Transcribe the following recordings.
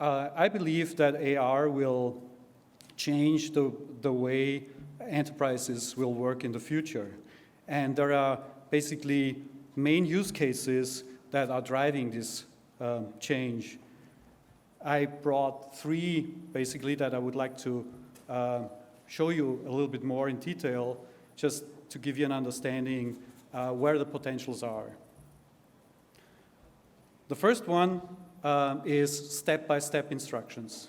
I believe that AR will change the way enterprises will work in the future. And there are basically main use cases that are driving this change. I brought three, basically, that I would like to show you a little bit more in detail, just to give you an understanding where the potentials are. The first one is step-by-step instructions.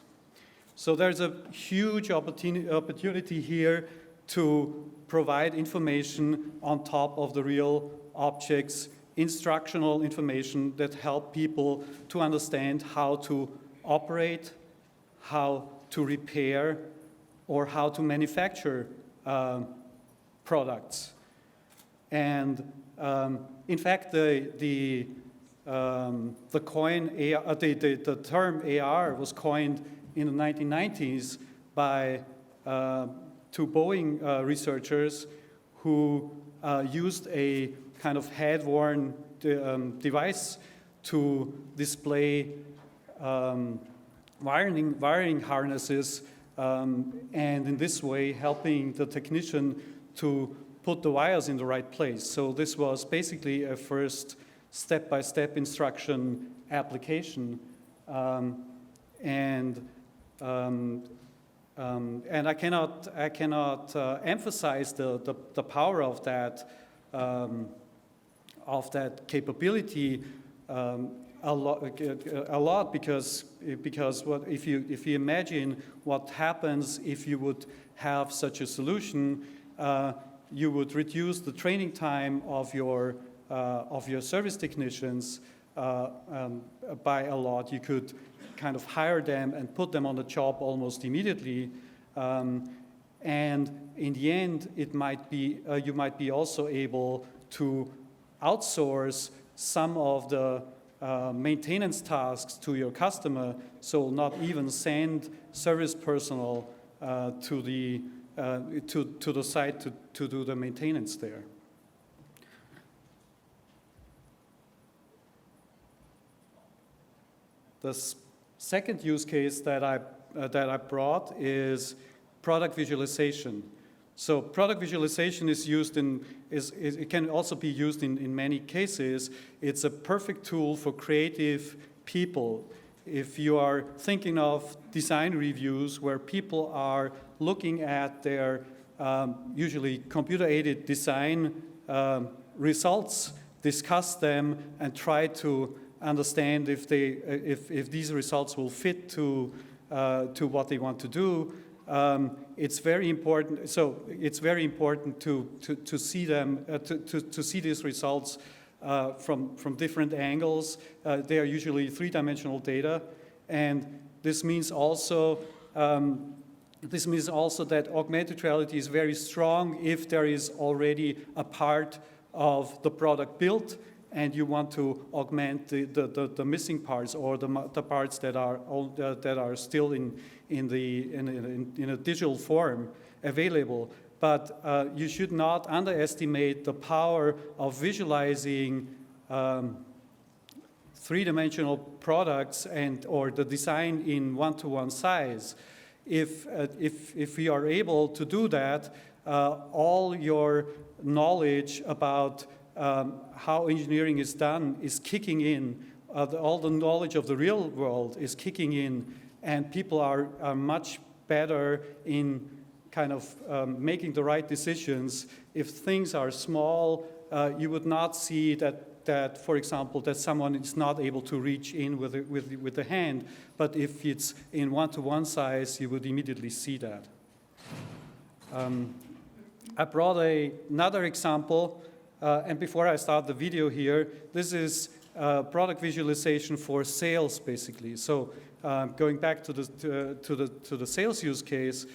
So there's a huge opportunity here to provide information on top of the real objects, instructional information that help people to understand how to operate, how to repair, or how to manufacture products. And in fact, the term AR was coined in the 1990s by two Boeing researchers who used a kind of head-worn device to display wiring harnesses, and in this way helping the technician to put the wires in the right place. So this was basically a first step-by-step instruction application, and I cannot emphasize the power of that capability a lot because what if you imagine what happens if you would have such a solution, you would reduce the training time of your service technicians by a lot. You could kind of hire them and put them on the job almost immediately, and in the end, it might be you might be also able to outsource some of the maintenance tasks to your customer, so not even send service personnel to the site to do the maintenance there. The second use case that I brought is product visualization. So product visualization is used it can also be used in many cases. It's a perfect tool for creative people. If you are thinking of design reviews where people are looking at their usually computer-aided design results, discuss them, and try to understand if these results will fit to what they want to do. It's very important. So it's very important to see them to see these results from different angles. They are usually three-dimensional data, and this means also that augmented reality is very strong if there is already a part of the product built, and you want to augment the missing parts or the parts that are still in a digital form available. But you should not underestimate the power of visualizing three-dimensional products or the design in one-to-one size. If we are able to do that, all your knowledge about how engineering is done is kicking in. All the knowledge of the real world is kicking in, and people are much better in kind of making the right decisions. If things are small, you would not see that, for example, that someone is not able to reach in with the hand. But if it's in one-to-one size, you would immediately see that. I brought another example. And before I start the video here, this is product visualization for sales, basically. So going back to the sales use case,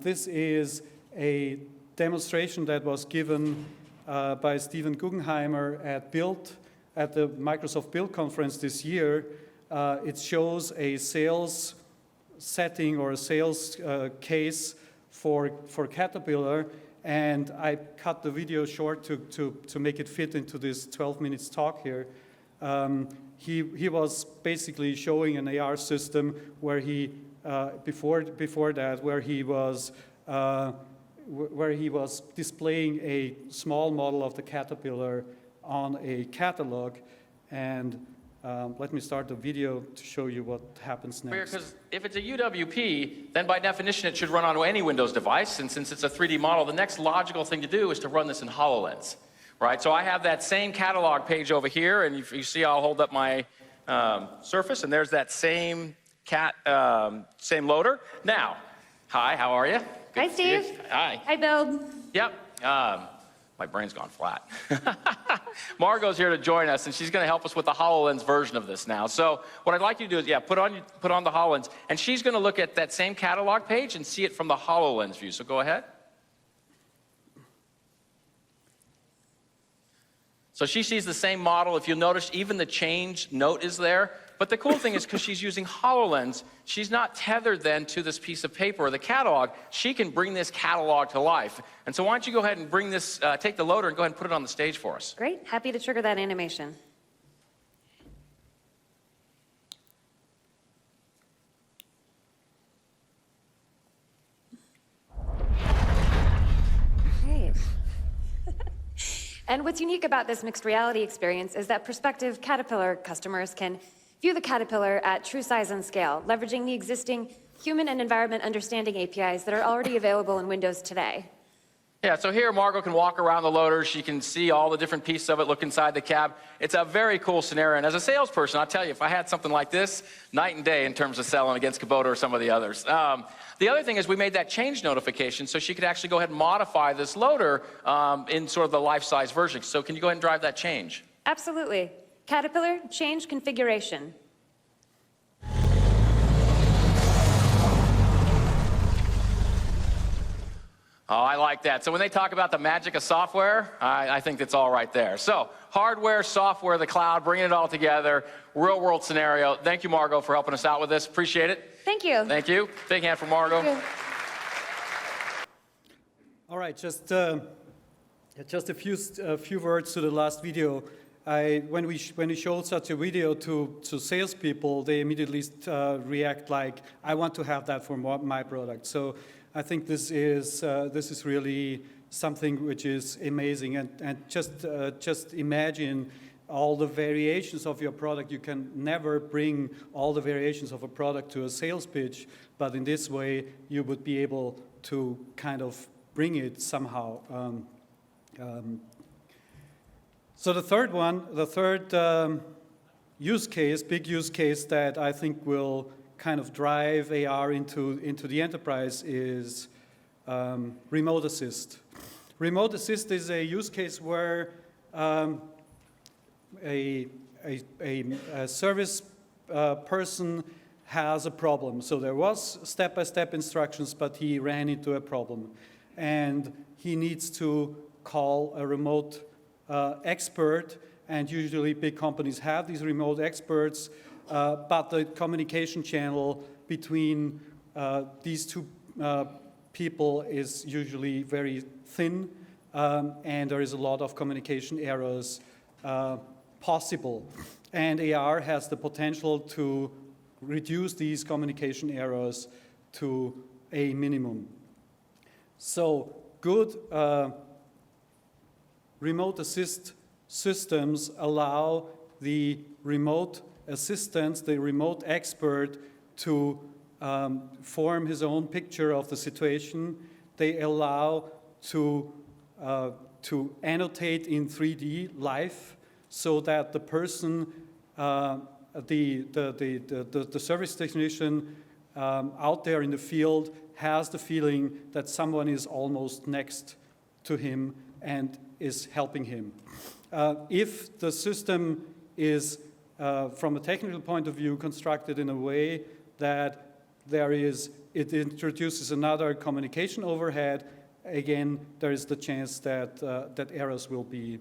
this is a demonstration that was given by Steven Guggenheimer at the Microsoft Build conference this year. It shows a sales setting or a sales case for Caterpillar. And I cut the video short to make it fit into this 12 minutes talk here. he was basically showing an AR system where he, before that, where he was displaying a small model of the caterpillar on a catalog. And let me start the video to show you what happens next. Because if it's a UWP, then by definition it should run on any Windows device. And since it's a 3D model, the next logical thing to do is to run this in HoloLens. Right, so I have that same catalog page over here, and you see I'll hold up my Surface, and there's that same same loader. Now, hi, how are you? Hi, Steve. Hi. Hi, Bill. Yep. My brain's gone flat. Margot's here to join us, and she's going to help us with the HoloLens version of this now. So what I'd like you to do is, put on the HoloLens, and she's going to look at that same catalog page and see it from the HoloLens view. So go ahead. So she sees the same model. If you'll notice, even the change note is there. But the cool thing is, because she's using HoloLens, she's not tethered then to this piece of paper or the catalog. She can bring this catalog to life. And so why don't you go ahead and bring this, take the loader and go ahead and put it on the stage for us. Great. Happy to trigger that animation. Great. And what's unique about this mixed reality experience is that prospective Caterpillar customers can view the Caterpillar at true size and scale, leveraging the existing human and environment understanding APIs that are already available in Windows today. Yeah, so here Margot can walk around the loader. She can see all the different pieces of it, look inside the cab. It's a very cool scenario. And as a salesperson, I'll tell you, if I had something like this, night and day in terms of selling against Kubota or some of the others. The other thing is we made that change notification so she could actually go ahead and modify this loader in sort of the life-size version. So can you go ahead and drive that change? Absolutely. Caterpillar, change configuration. Oh, I like that. So when they talk about the magic of software, I think it's all right there. So hardware, software, the cloud, bringing it all together, real world scenario. Thank you, Margot, for helping us out with this. Appreciate it. Thank you. Thank you. Big hand for Margot. Thank you. All right, just a few words to the last video. When we showed such a video to salespeople, they immediately react like, "I want to have that for my product." So I think this is really something which is amazing, and just imagine all the variations of your product. You can never bring all the variations of a product to a sales pitch, but in this way you would be able to kind of bring it somehow. So the third big use case that I think will kind of drive AR into the enterprise is remote assist. Remote assist is a use case where a service person has a problem. So there was step-by-step instructions, but he ran into a problem. And he needs to call a remote expert, and usually big companies have these remote experts, but the communication channel between these two people is usually very thin, and there is a lot of communication errors possible. And AR has the potential to reduce these communication errors to a minimum. So good remote assist systems allow the remote assistant, the remote expert, to form his own picture of the situation. They allow to annotate in 3D live, so that the person, the service technician out there in the field has the feeling that someone is almost next to him and is helping him. If the system is, from a technical point of view, constructed in a way that it introduces another communication overhead, again, there is the chance that errors will be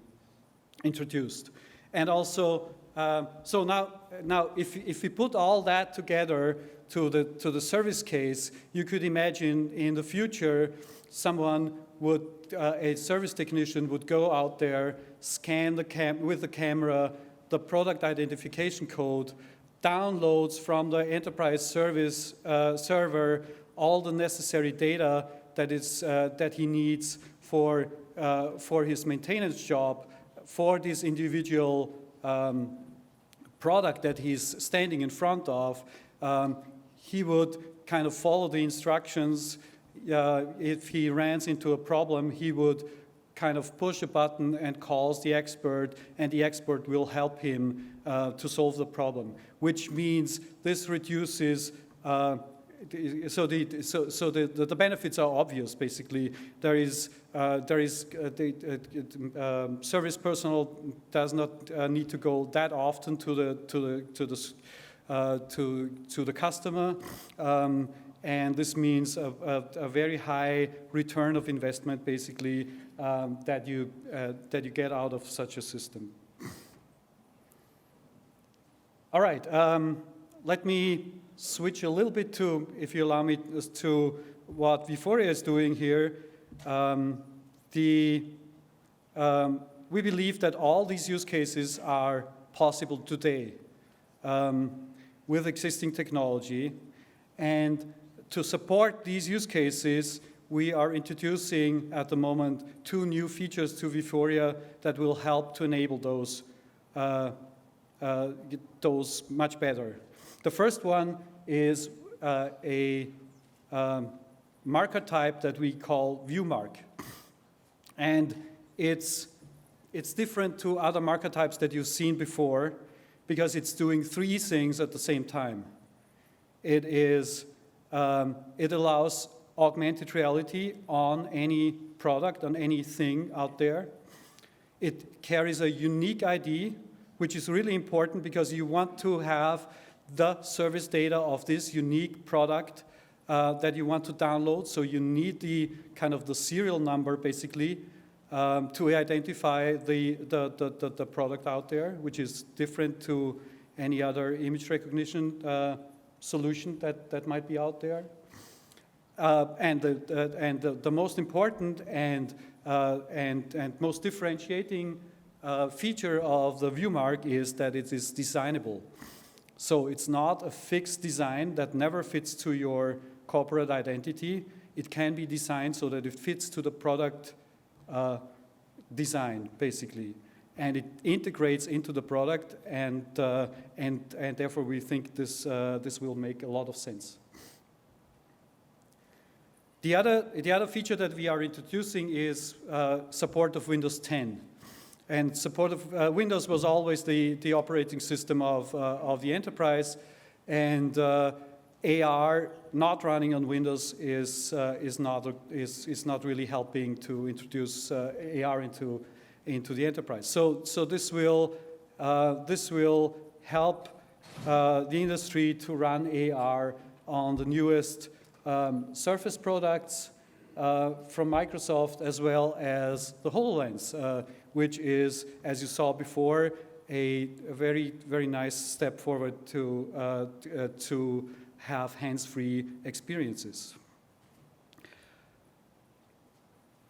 introduced. And also, so now if we put all that together to the service case, you could imagine in the future a service technician would go out there, scan with the camera the product identification code, downloads from the enterprise service server all the necessary data that he needs for his maintenance job for this individual product that he's standing in front of. He would kind of follow the instructions. If he runs into a problem, he would kind of push a button and calls the expert, and the expert will help him to solve the problem, which means this reduces, the benefits are obvious, basically. Service personnel does not need to go that often to the customer, and this means a very high return of investment, basically, that you get out of such a system. All right, let me switch a little bit to, if you allow me, to what Vuforia is doing here. We believe that all these use cases are possible today with existing technology, and to support these use cases, we are introducing at the moment 2 new features to Vuforia that will help to enable those much better. The first one is a marker type that we call Viewmark, and it's different to other marker types that you've seen before because it's doing 3 things at the same time. It allows augmented reality on any product, on anything out there. It carries a unique ID, which is really important because you want to have the service data of this unique product that you want to download. So you need the kind of the serial number, basically, to identify the product out there, which is different to any other image recognition solution that might be out there. And the most important and most differentiating feature of the Viewmark is that it is designable. So it's not a fixed design that never fits to your corporate identity. It can be designed so that it fits to the product design, basically. And it integrates into the product, and therefore we think this will make a lot of sense. The other feature that we are introducing is support of Windows 10. And support of Windows was always the operating system of the enterprise, and AR not running on Windows is not really helping to introduce AR into the enterprise. So this will help the industry to run AR on the newest Surface products from Microsoft, as well as the HoloLens, which is, as you saw before, a very, very nice step forward to have hands-free experiences.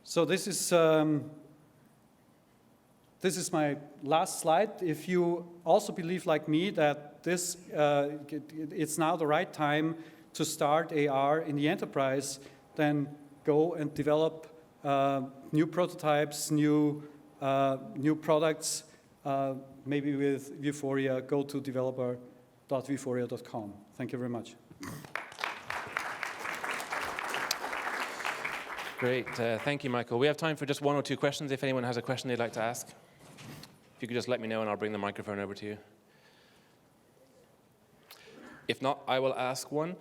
So this is my last slide. If you also believe, like me, that it's now the right time to start AR in the enterprise, then go and develop new prototypes, new products, maybe with Vuforia. Go to developer.vuforia.com. Thank you very much. Great. Thank you, Michael. We have time for just 1 or 2 questions if anyone has a question they'd like to ask. If you could just let me know and I'll bring the microphone over to you. If not, I will ask one.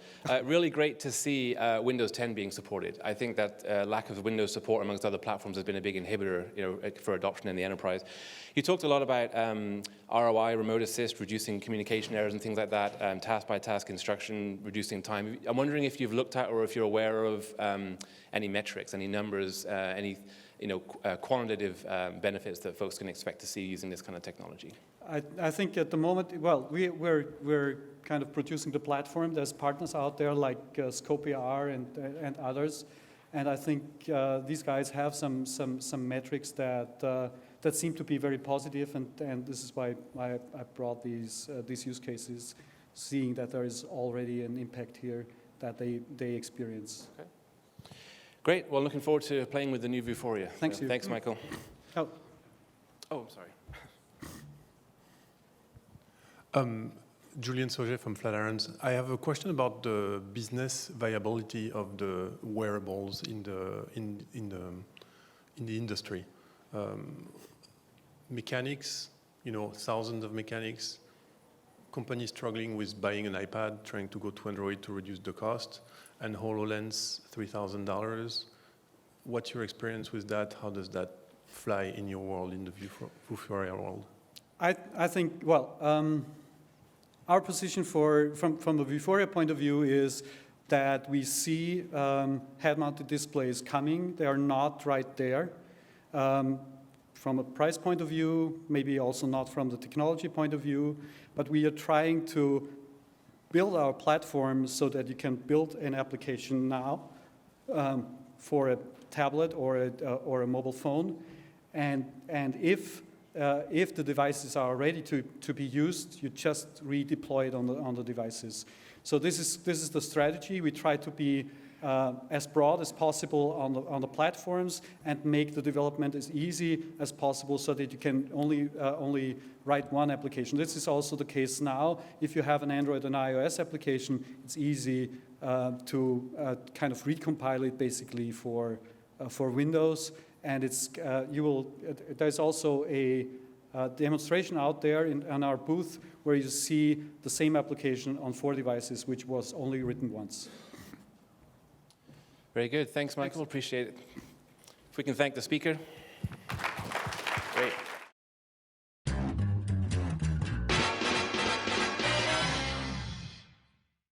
Really great to see Windows 10 being supported. I think that lack of Windows support amongst other platforms has been a big inhibitor, for adoption in the enterprise. You talked a lot about ROI, remote assist, reducing communication errors and things like that, task-by-task instruction, reducing time. I'm wondering if you've looked at or if you're aware of any metrics, any numbers, any quantitative benefits that folks can expect to see using this kind of technology. I think at the moment, well, we're kind of producing the platform. There's partners out there like Scope.AR and others, and I think these guys have some metrics that that seem to be very positive, and this is why I brought these use cases, seeing that there is already an impact here that they experience. Okay. Great. Well, looking forward to playing with the new Vuforia. Thanks, you. Thanks, Michael. Oh. Oh, sorry. Julian Sauget from Flatirons. I have a question about the business viability of the wearables in the industry. Mechanics, thousands of mechanics, companies struggling with buying an iPad, trying to go to Android to reduce the cost, and HoloLens, $3,000. What's your experience with that? How does that fly in your world, in the Vuforia world? I think, well, our position from the Vuforia point of view is that we see head-mounted displays coming. They are not right there. From a price point of view, maybe also not from the technology point of view, but we are trying to build our platform so that you can build an application now for a tablet or a mobile phone, and if the devices are ready to be used, you just redeploy it on the devices. So this is the strategy. We try to be as broad as possible on the platforms and make the development as easy as possible so that you can only write one application. This is also the case now. If you have an Android and iOS application, it's easy to kind of recompile it basically for Windows. And there's also a demonstration out there on our booth where you see the same application on 4 devices, which was only written once. Very good. Thanks, Michael. Appreciate it. If we can thank the speaker.